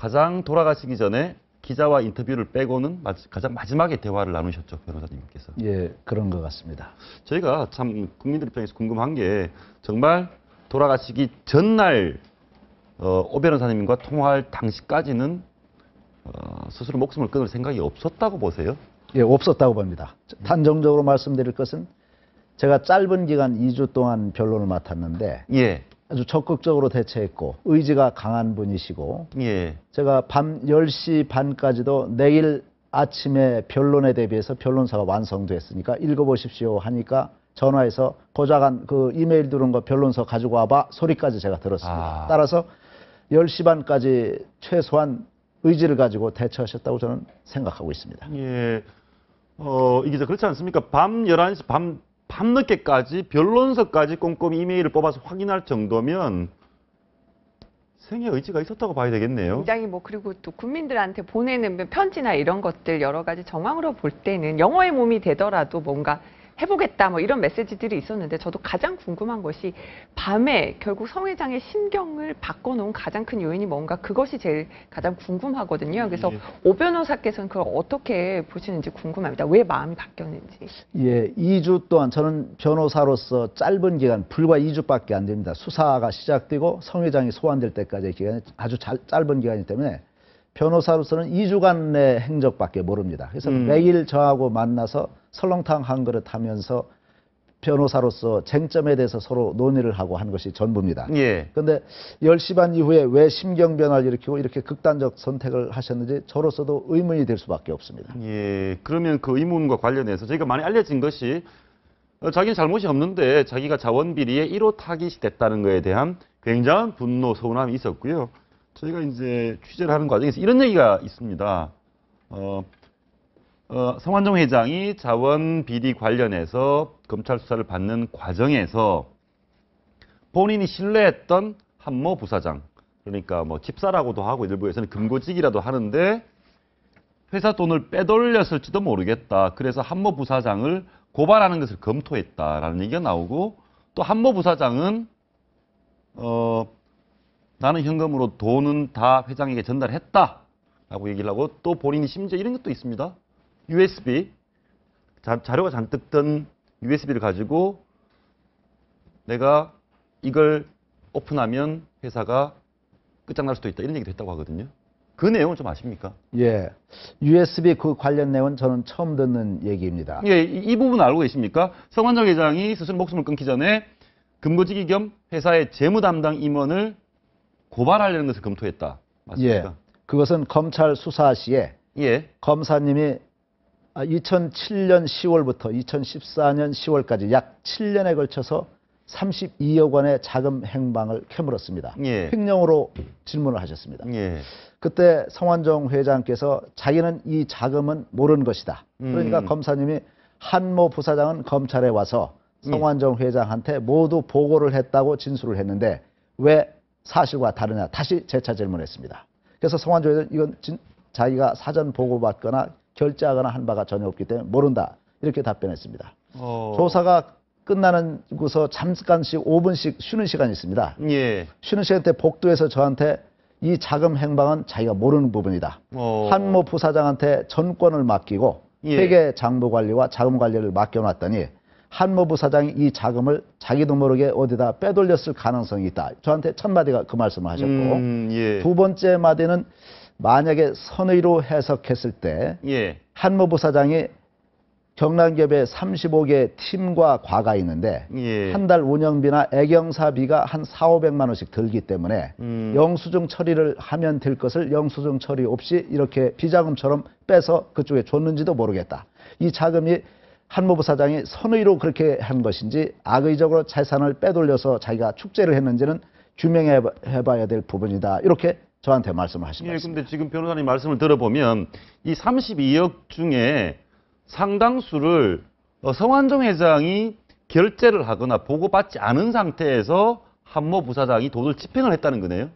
가장 돌아가시기 전에 기자와 인터뷰를 빼고는 가장 마지막에 대화를 나누셨죠, 변호사님께서. 예, 그런 것 같습니다. 저희가 참 국민들 입장에서 궁금한 게 정말 돌아가시기 전날 오 변호사님과 통화할 당시까지는 스스로 목숨을 끊을 생각이 없었다고 보세요? 예, 없었다고 봅니다. 단정적으로 말씀드릴 것은 제가 짧은 기간 2주 동안 변론을 맡았는데 예. 아주 적극적으로 대처했고 의지가 강한 분이시고 예. 제가 밤 10시 반까지도 내일 아침에 변론에 대비해서 변론서가 완성됐으니까 읽어보십시오 하니까 전화해서 보좌관 그 이메일 들은 거 변론서 가지고 와봐 소리까지 제가 들었습니다. 따라서 10시 반까지 최소한 의지를 가지고 대처하셨다고 저는 생각하고 있습니다. 예. 이게 그렇지 않습니까? 밤 11시, 밤늦게까지 변론서까지 꼼꼼히 이메일을 뽑아서 확인할 정도면 생의 의지가 있었다고 봐야 되겠네요. 굉장히 그리고 또 국민들한테 보내는 편지나 이런 것들 여러 가지 정황으로 볼 때는 영어의 몸이 되더라도 뭔가 해보겠다 이런 메시지들이 있었는데 저도 가장 궁금한 것이 밤에 결국 성 회장의 심경을 바꿔놓은 가장 큰 요인이 뭔가 그것이 제일 가장 궁금하거든요. 그래서 오 변호사께서는 그걸 어떻게 보시는지 궁금합니다. 왜 마음이 바뀌었는지. 예, 2주 동안 저는 변호사로서 짧은 기간 불과 2주밖에 안 됩니다. 수사가 시작되고 성 회장이 소환될 때까지의 기간이 아주 짧은 기간이기 때문에 변호사로서는 2주간의 행적밖에 모릅니다. 그래서 매일 저하고 만나서 설렁탕 한 그릇 하면서 변호사로서 쟁점에 대해서 서로 논의를 하고 한 것이 전부입니다. 그런데 예. 10시 반 이후에 왜 심경 변화를 일으키고 이렇게 극단적 선택을 하셨는지 저로서도 의문이 될 수밖에 없습니다. 예, 그러면 그 의문과 관련해서 저희가 많이 알려진 것이 자기는 잘못이 없는데 자기가 자원비리에 1호 타깃이 됐다는 것에 대한 굉장한 분노, 서운함이 있었고요. 저희가 이제 취재를 하는 과정에서 이런 얘기가 있습니다. 성완종 회장이 자원 비리 관련해서 검찰 수사를 받는 과정에서 본인이 신뢰했던 한모 부사장, 그러니까 집사라고도 하고 일부에서는 금고직이라도 하는데 회사 돈을 빼돌렸을지도 모르겠다. 그래서 한모 부사장을 고발하는 것을 검토했다라는 얘기가 나오고 또 한모 부사장은 나는 현금으로 돈은 다 회장에게 전달했다라고 얘기를 하고 또 본인이 심지어 이런 것도 있습니다. USB, 자료가 잔뜩 든 USB를 가지고 내가 이걸 오픈하면 회사가 끝장날 수도 있다. 이런 얘기도 했다고 하거든요. 그 내용은 좀 아십니까? 예, USB 그 관련 내용은 저는 처음 듣는 얘기입니다. 예, 이 부분 알고 계십니까? 성완종 회장이 스스로 목숨을 끊기 전에 금고지기 겸 회사의 재무 담당 임원을 고발하려는 것을 검토했다. 맞습니까? 예, 그것은 검찰 수사 시에 예. 검사님이 2007년 10월부터 2014년 10월까지 약 7년에 걸쳐서 32억 원의 자금 행방을 캐물었습니다. 예. 횡령으로 질문을 하셨습니다. 예. 그때 성완종 회장께서 자기는 이 자금은 모르는 것이다. 그러니까 검사님이 한모 부사장은 검찰에 와서 성완종 회장한테 모두 보고를 했다고 진술을 했는데 왜 사실과 다르냐 다시 재차 질문했습니다. 그래서 성완종 회장은 이건 자기가 사전 보고받거나 결제하거나 한 바가 전혀 없기 때문에 모른다 이렇게 답변했습니다. 조사가 끝나는고서 잠깐씩 5분씩 쉬는 시간이 있습니다. 예. 쉬는 시간 때 복도에서 저한테 이 자금 행방은 자기가 모르는 부분이다. 한모 부사장한테 전권을 맡기고 회계 장부 관리와 자금 관리를 맡겨놨더니 한모 부사장이 이 자금을 자기도 모르게 어디다 빼돌렸을 가능성이 있다. 저한테 첫 마디가 그 말씀을 하셨고 예. 두 번째 마디는 만약에 선의로 해석했을 때 예. 한모 부사장이 경남기업에 35개 팀과 과가 있는데 예. 한 달 운영비나 애경사비가 한 4,500만 원씩 들기 때문에 영수증 처리를 하면 될 것을 영수증 처리 없이 이렇게 비자금처럼 빼서 그쪽에 줬는지도 모르겠다. 이 자금이 한모 부사장이 선의로 그렇게 한 것인지 악의적으로 재산을 빼돌려서 자기가 축제를 했는지는 규명해 봐야 될 부분이다. 이렇게 저한테 말씀을 하신 것 같습니다. 근데 지금 변호사님 말씀을 들어보면 이 32억 중에 상당수를 성완종 회장이 결제를 하거나 보고받지 않은 상태에서 한모 부사장이 돈을 집행을 했다는 거네요.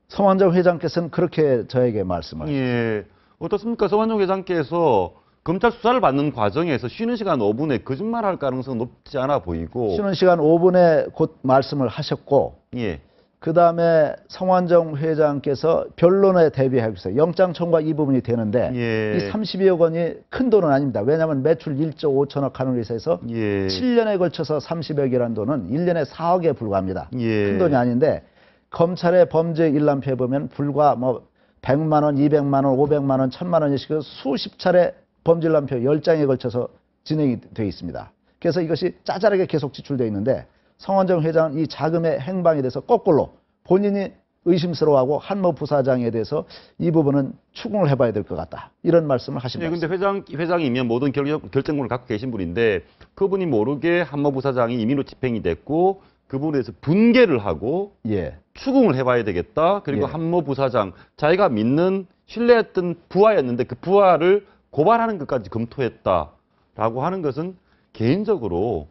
성완종 회장께서는 그렇게 저에게 말씀을 예. 어떻습니까? 성완종 회장께서 검찰 수사를 받는 과정에서 쉬는 시간 5분에 거짓말할 가능성은 높지 않아 보이고 쉬는 시간 5분에 곧 말씀을 하셨고 예. 그 다음에 성완종 회장께서 변론에 대비하기 위해서 영장 청구가 이 부분이 되는데 예. 이 32억 원이 큰 돈은 아닙니다. 왜냐하면 매출 1조 5천억 하는 회사에서 예. 7년에 걸쳐서 30억이라는 돈은 1년에 4억에 불과합니다. 예. 큰 돈이 아닌데 검찰의 범죄 일람표에 보면 불과 뭐 100만 원, 200만 원, 500만 원, 1000만 원씩 수십 차례 범죄 일람표 10장에 걸쳐서 진행이 되어 있습니다. 그래서 이것이 짜잘하게 계속 지출되어 있는데 성완종 회장은 이 자금의 행방에 대해서 거꾸로 본인이 의심스러워하고 한모 부사장에 대해서 이 부분은 추궁을 해봐야 될 것 같다. 이런 말씀을 하신 네, 겁니다. 근데 회장이면 모든 결정권을 갖고 계신 분인데 그분이 모르게 한모 부사장이 임의로 집행이 됐고 그 부분에 대해서 분개를 하고 예. 추궁을 해봐야 되겠다. 그리고 예. 한모 부사장 자기가 믿는 신뢰했던 부하였는데 그 부하를 고발하는 것까지 검토했다라고 하는 것은 개인적으로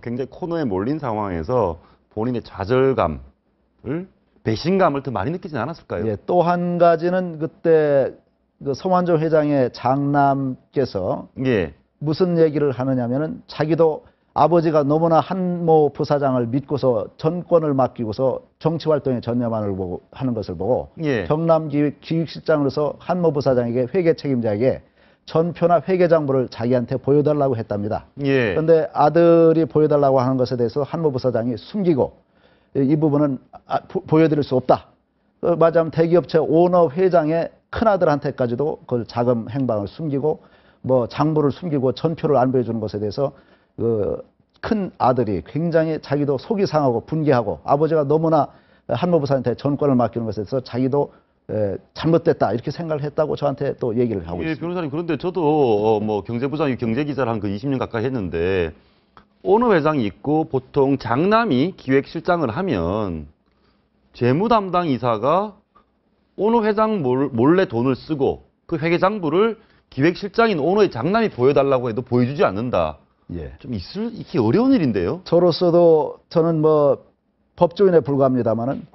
굉장히 코너에 몰린 상황에서 본인의 좌절감을 배신감을 더 많이 느끼진 않았을까요? 예, 또 한 가지는 그때 그 성완종 회장의 장남께서 예. 무슨 얘기를 하느냐면은 자기도 아버지가 너무나 한모 부사장을 믿고서 전권을 맡기고서 정치 활동에 하는 것을 보고 예. 경남기획실장으로서 한모 부사장에게 회계 책임자에게 전표나 회계장부를 자기한테 보여달라고 했답니다. 예. 그런데 아들이 보여달라고 하는 것에 대해서 한모 부사장이 숨기고 이 부분은 보여드릴 수 없다. 맞아면 대기업체 오너 회장의 큰아들한테까지도 그 자금 행방을 숨기고 뭐 장부를 숨기고 전표를 안 보여주는 것에 대해서 그 큰 아들이 굉장히 자기도 속이 상하고 분개하고 아버지가 너무나 한모 부사한테 전권을 맡기는 것에 대해서 자기도 잘못됐다 이렇게 생각을 했다고 저한테 또 얘기를 하고 예, 있습니다. 변호사님 그런데 저도 뭐 경제부장이 경제기자를 한 그 20년 가까이 했는데 오너 회장이 있고 보통 장남이 기획실장을 하면 재무 담당 이사가 오너 회장 몰래 돈을 쓰고 그 회계장부를 기획실장인 오너의 장남이 보여달라고 해도 보여주지 않는다. 예. 좀 있기 어려운 일인데요. 저로서도 저는 뭐 법조인에 불과합니다만은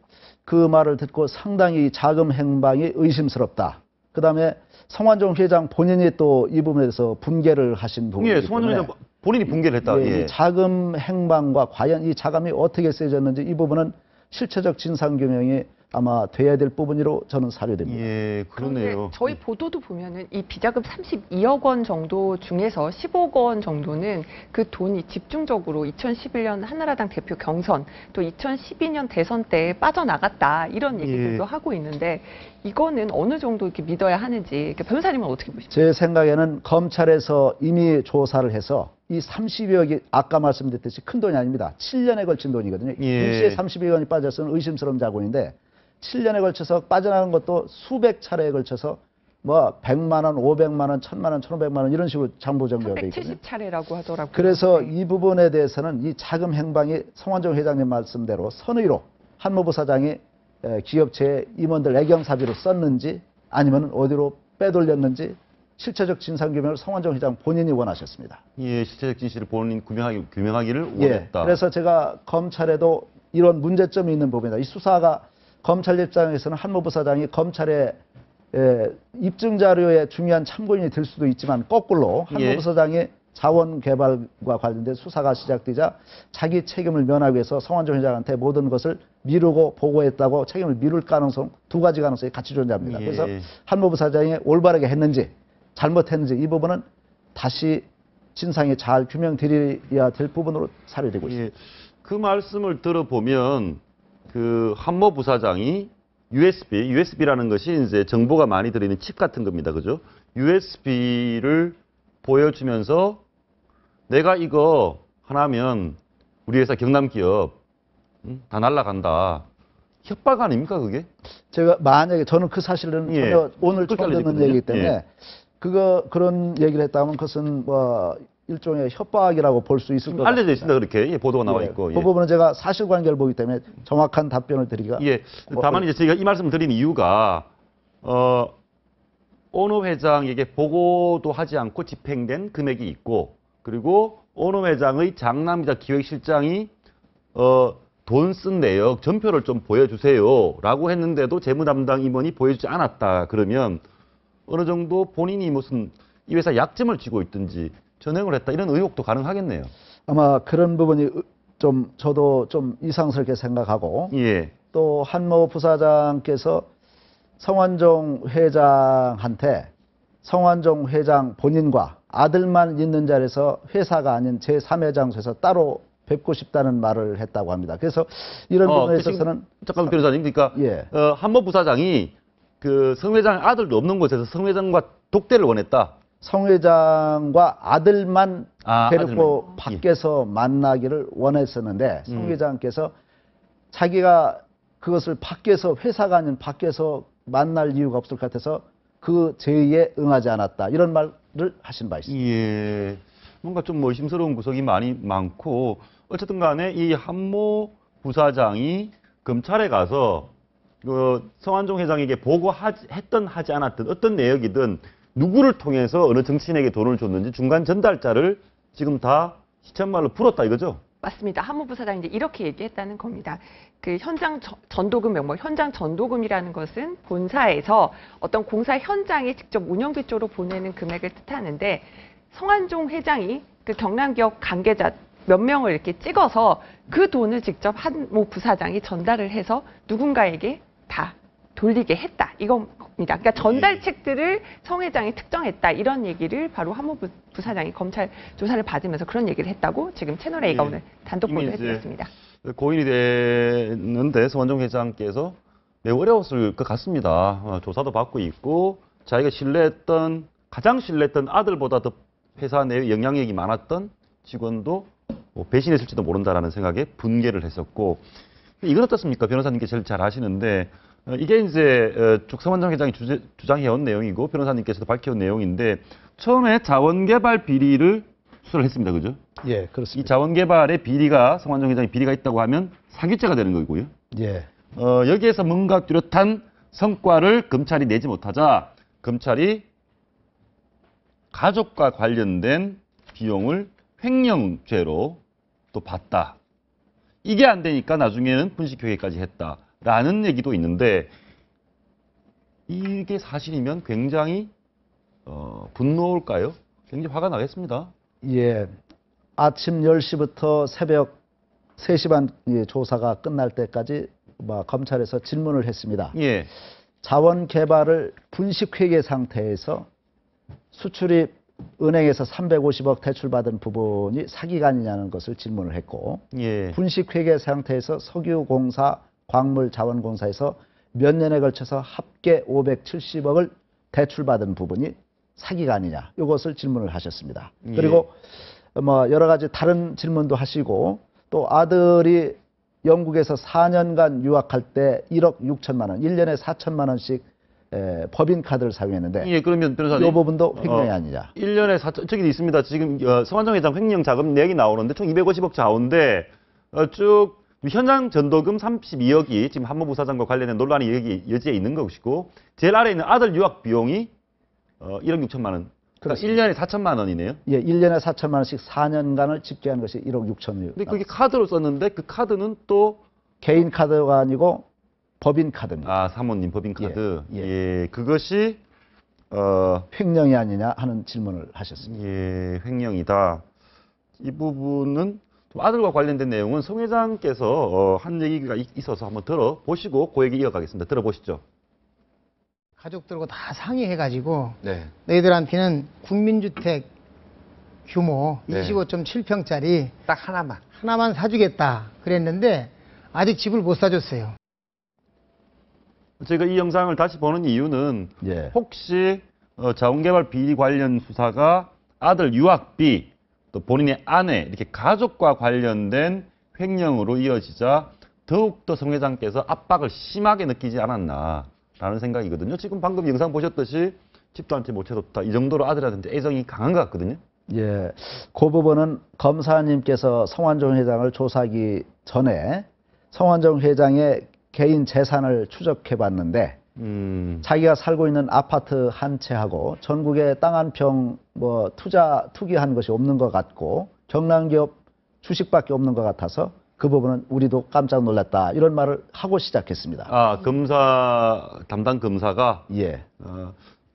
그 말을 듣고 상당히 자금 행방이 의심스럽다. 그 다음에 성완종 회장 본인이 또 이 부분에 대해서 분개를 하신 부분이기 예, 때문에 송환정 회장 본인이 분개를 했다. 예, 예. 이 자금 행방과 과연 이 자금이 어떻게 쓰여졌는지 이 부분은 실체적 진상규명이 아마 돼야 될 부분으로 저는 사료됩니다. 예, 그런데 그러네요. 저희 보도도 보면은 이 비자금 32억 원 정도 중에서 10억 원 정도는 그 돈이 집중적으로 2011년 한나라당 대표 경선 또 2012년 대선 때 빠져나갔다 이런 얘기들도 하고 있는데 이거는 어느 정도 이렇게 믿어야 하는지 변호사님은 어떻게 보십니까? 제 생각에는 검찰에서 이미 조사를 해서 이 30억이 아까 말씀드렸듯이 큰 돈이 아닙니다. 7년에 걸친 돈이거든요. 예. 일시에 30억 원이 빠졌으면 의심스러운 자본인데 7년에 걸쳐서 빠져나간 것도 수백 차례에 걸쳐서 뭐 100만 원, 500만 원, 1000만 원, 1500만 원 이런 식으로 장부 정리가 돼 있거든요. 370차례라고 하더라고요. 그래서 네. 이 부분에 대해서는 이 자금 행방이 성완종 회장님 말씀대로 선의로 한모부 사장이 기업체 임원들 애경사비로 썼는지 아니면 어디로 빼돌렸는지 실체적 진상규명을 성완종 회장 본인이 원하셨습니다. 예, 실체적 진실을 본인 규명하기를 예, 원했다. 그래서 제가 검찰에도 이런 문제점이 있는 부분이다. 이 수사가 검찰 입장에서는 한모부 사장이 검찰의 입증 자료에 중요한 참고인이 될 수도 있지만 거꾸로 한모부 예. 사장이 자원 개발과 관련된 수사가 시작되자 자기 책임을 면하기 위해서 성완종 회장한테 모든 것을 미루고 보고했다고 책임을 미룰 가능성 두 가지 가능성이 같이 존재합니다. 예. 그래서 한모부 사장이 올바르게 했는지 잘못했는지 이 부분은 다시 진상이 잘 규명드려야 될 부분으로 사료되고 있습니다. 예, 그 말씀을 들어보면 그 한모 부사장이 USB라는 것이 이제 정보가 많이 들어있는 칩 같은 겁니다. 그죠? USB를 보여주면서 내가 이거 하나면 우리 회사 경남기업 다 날라간다. 협박 아닙니까 그게? 제가 만약에 저는 그 사실은 예. 전혀 오늘 그렇게 처음 듣는 알려졌거든요. 얘기이기 때문에 예. 그런 얘기를 했다면 그것은 뭐 일종의 협박이라고 볼 수 있을 것 같습니다. 알려져 있습니다. 그렇게 예, 보도가 나와 있고. 그 부분은 제가 사실관계를 보기 때문에 정확한 답변을 드리기가 예. 다만 이제 저희가 이 말씀을 드린 이유가 오너 회장에게 보고도 하지 않고 집행된 금액이 있고 그리고 오너 회장의 장남이자 기획실장이 돈 쓴 내역 전표를 좀 보여주세요라고 했는데도 재무 담당 임원이 보여주지 않았다. 그러면 어느 정도 본인이 무슨 이 회사 약점을 쥐고 있든지 전횡을 했다 이런 의혹도 가능하겠네요. 아마 그런 부분이 좀 저도 좀 이상스럽게 생각하고 예. 또 한모 부사장께서 성완종 회장한테 성완종 회장 본인과 아들만 있는 자리에서 회사가 아닌 제3회 장소에서 따로 뵙고 싶다는 말을 했다고 합니다. 그래서 이런 부분에 있어서는 잠깐 변호사님, 그러니까 예. 한모 부사장이 그 성 회장 아들도 없는 곳에서 성 회장과 독대를 원했다. 성 회장과 아들만 데리고 아들만. 밖에서 만나기를 원했었는데 성 회장께서 자기가 그것을 밖에서 회사가 아닌 밖에서 만날 이유가 없을 것 같아서 그 제의에 응하지 않았다. 이런 말을 하신 바 있습니다. 예. 뭔가 좀 의심스러운 구석이 많고 어쨌든 간에 이 한모 부사장이 검찰에 가서 그 성완종 회장에게 보고했던 하지 않았던 어떤 내역이든 누구를 통해서 어느 정치인에게 돈을 줬는지 중간 전달자를 지금 다 시쳇말로 풀었다 이거죠? 맞습니다. 한모 부사장이 이제 이렇게 얘기했다는 겁니다. 그 현장 전도금 명목, 현장 전도금이라는 것은 본사에서 어떤 공사 현장에 직접 운영비 쪽으로 보내는 금액을 뜻하는데 성완종 회장이 그 경남기업 관계자 몇 명을 이렇게 찍어서 그 돈을 직접 한모 부사장이 전달을 해서 누군가에게 다 돌리게 했다. 이겁니다. 그러니까 전달 책들을 성 회장이 특정했다. 이런 얘기를 바로 한모 부사장이 검찰 조사를 받으면서 그런 얘기를 했다고 지금 채널A가 오늘 단독 보도해드렸습니다. 고인이 됐는데 성완종 회장께서 매우 어려웠을 것 같습니다. 조사도 받고 있고 자기가 가장 신뢰했던 아들보다 더 회사 내에 영향력이 많았던 직원도 배신했을지도 모른다라는 생각에 분개를 했었고, 이건 어떻습니까? 변호사님께 제일 잘 아시는데 이게 이제 쭉 성완종 회장이 주장해온 내용이고 변호사님께서도 밝혀온 내용인데 처음에 자원개발 비리를 수사를 했습니다. 그죠? 예, 이 그렇습니다. 자원개발의 비리가 성완종 회장의 비리가 있다고 하면 사기죄가 되는 거고요. 예. 여기에서 뭔가 뚜렷한 성과를 검찰이 내지 못하자 검찰이 가족과 관련된 비용을 횡령죄로 또 봤다. 이게 안 되니까 나중에는 분식회계까지 했다라는 얘기도 있는데 이게 사실이면 굉장히 분노일까요? 굉장히 화가 나겠습니다. 예. 아침 10시부터 새벽 3시 반 조사가 끝날 때까지 검찰에서 질문을 했습니다. 예. 자원 개발을 분식회계 상태에서 수출입 은행에서 350억 대출받은 부분이 사기가 아니냐는 것을 질문을 했고, 예. 분식회계 상태에서 석유공사, 광물자원공사에서 몇 년에 걸쳐서 합계 570억을 대출받은 부분이 사기가 아니냐, 이것을 질문을 하셨습니다. 예. 그리고 여러 가지 다른 질문도 하시고, 또 아들이 영국에서 4년간 유학할 때 1억 6천만 원, 1년에 4천만 원씩 법인카드를 사용했는데, 예, 그러면 변호사님. 이 부분도 횡령이 아니냐. 1년에 4천, 저기 있습니다. 지금 성완종 회장 횡령 자금 내역이 나오는데 총 250억 자원인데 쭉 현장 전도금 32억이 지금 한모 부사장과 관련된 논란이 여기 여지에 있는 것이고 제일 아래에 있는 아들 유학 비용이 1억 6천만 원. 그러니까 1년에 4천만 원이네요. 예, 1년에 4천만 원씩 4년간을 집계한 것이 1억 6천이요. 근데 그게 카드로 썼는데 그 카드는 또 개인 카드가 아니고 법인 카드입니다. 사모님 법인 카드. 예, 예, 그것이 횡령이 아니냐 하는 질문을 하셨습니다. 예, 횡령이다. 이 부분은 좀 아들과 관련된 내용은 성 회장께서 한 얘기가 있어서 한번 들어보시고 그 얘기 이어가겠습니다. 들어보시죠. 가족들과 다 상의해가지고 네. 너희들한테는 국민주택 규모 네. 25.7평짜리 딱 하나만 사주겠다 그랬는데 아직 집을 못 사줬어요. 제가 이 영상을 다시 보는 이유는 예. 혹시 자원개발 비리 관련 수사가 아들 유학비 또 본인의 아내 이렇게 가족과 관련된 횡령으로 이어지자 더욱더 성 회장께서 압박을 심하게 느끼지 않았나라는 생각이거든요. 지금 방금 영상 보셨듯이 집도 한 채 못 채웠다. 이 정도로 아들한테 애정이 강한 것 같거든요. 예, 그 부분은 검사님께서 성완종 회장을 조사하기 전에 성완종 회장의 개인 재산을 추적해 봤는데 자기가 살고 있는 아파트 한 채하고 전국에 땅 한 평 투기한 것이 없는 것 같고 경남기업 주식밖에 없는 것 같아서 그 부분은 우리도 깜짝 놀랐다 이런 말을 하고 시작했습니다. 담당 검사가 예.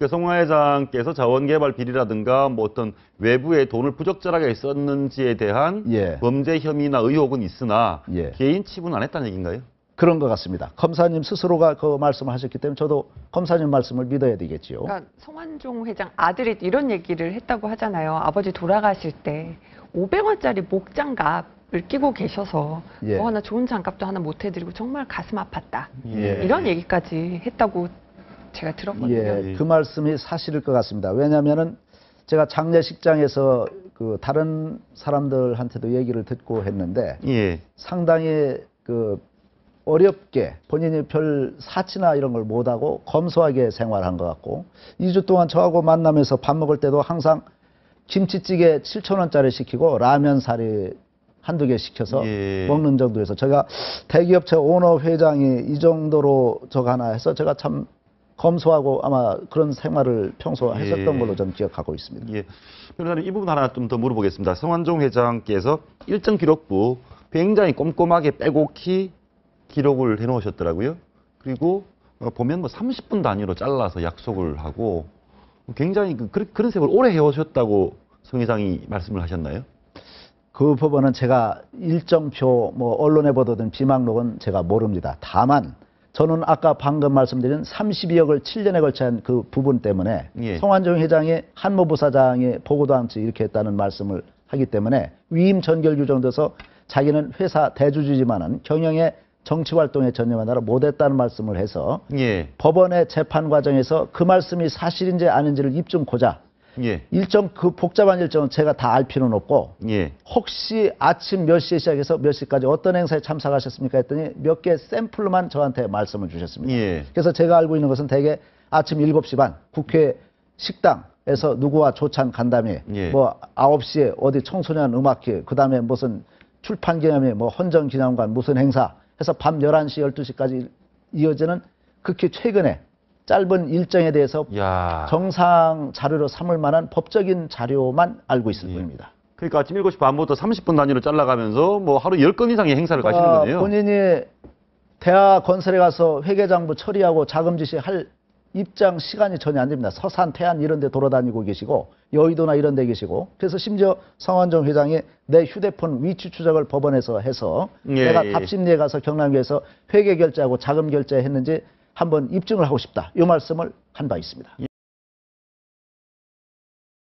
송 회장께서 자원개발 비리라든가 뭐 어떤 외부에 돈을 부적절하게 썼는지에 대한 예. 범죄 혐의나 의혹은 있으나 예. 개인 치부는 안 했다는 얘기인가요? 그런 것 같습니다. 검사님 스스로가 그 말씀을 하셨기 때문에 저도 검사님 말씀을 믿어야 되겠지요. 그러니까 성완종 회장 아들이 이런 얘기를 했다고 하잖아요. 아버지 돌아가실 때 500원짜리 목장갑을 끼고 계셔서 예. 뭐 하나 좋은 장갑도 하나 못 해드리고 정말 가슴 아팠다. 예. 이런 얘기까지 했다고 제가 들었거든요. 예, 그 말씀이 사실일 것 같습니다. 왜냐하면은 제가 장례식장에서 그 다른 사람들한테도 얘기를 듣고 했는데 예. 상당히 그 어렵게 본인이 별 사치나 이런 걸 못하고 검소하게 생활한 것 같고 2주 동안 저하고 만나면서 밥 먹을 때도 항상 김치찌개 7,000원짜리 시키고 라면 사리 한두 개 시켜서 예. 먹는 정도에서 제가 대기업체 오너 회장이 이 정도로 저거 하나 해서 제가 참 검소하고 아마 그런 생활을 평소 했었던 예. 걸로 저는 기억하고 있습니다. 예. 변호사님, 이 부분 하나 좀 더 물어보겠습니다. 성완종 회장께서 일정 기록부 굉장히 꼼꼼하게 빼곡히 기록을 해놓으셨더라고요. 그리고 보면 뭐 30분 단위로 잘라서 약속을 하고 굉장히 그런 생활을 오래 해오셨다고 성 회장이 말씀을 하셨나요? 그 부분은 제가 일정표 뭐 언론에 보도된 비망록은 제가 모릅니다. 다만 저는 아까 방금 말씀드린 32억을 7년에 걸쳐 한 그 부분 때문에 예. 성완종 회장이 한모부사장이 보고도 않지 이렇게 했다는 말씀을 하기 때문에 위임 전결 규정돼서 자기는 회사 대주주지만은 경영에 정치활동에 전념하느라 못했다는 말씀을 해서 예. 법원의 재판 과정에서 그 말씀이 사실인지 아닌지를 입증고자 예. 일정 그 복잡한 일정은 제가 다 알 필요는 없고 예. 혹시 아침 몇 시에 시작해서 몇 시까지 어떤 행사에 참석하셨습니까 했더니 몇 개 샘플로만 저한테 말씀을 주셨습니다. 예. 그래서 제가 알고 있는 것은 대개 아침 7시 반 국회 식당에서 누구와 조찬 간담회 예. 뭐 9시에 어디 청소년 음악회 그다음에 무슨 출판 기념회 뭐 헌정 기념관 무슨 행사 해서 밤 11시 12시까지 이어지는 극히 최근에 짧은 일정에 대해서 야. 정상 자료로 삼을 만한 법적인 자료만 알고 있을 예. 뿐입니다. 그러니까 아침 7시 반부터 30분 단위로 잘라가면서 뭐 하루 10건 이상의 행사를 가시는 거네요. 본인이 대학 건설에 가서 회계장부 처리하고 자금 지시할 입장 시간이 전혀 안 됩니다. 서산, 태안 이런 데 돌아다니고 계시고 여의도나 이런 데 계시고 그래서 심지어 성완종 회장이 내 휴대폰 위치 추적을 법원에서 해서 예, 내가 예. 답심리에 가서 경남교에서 회계 결제하고 자금 결제했는지 한번 입증을 하고 싶다. 이 말씀을 한 바 있습니다.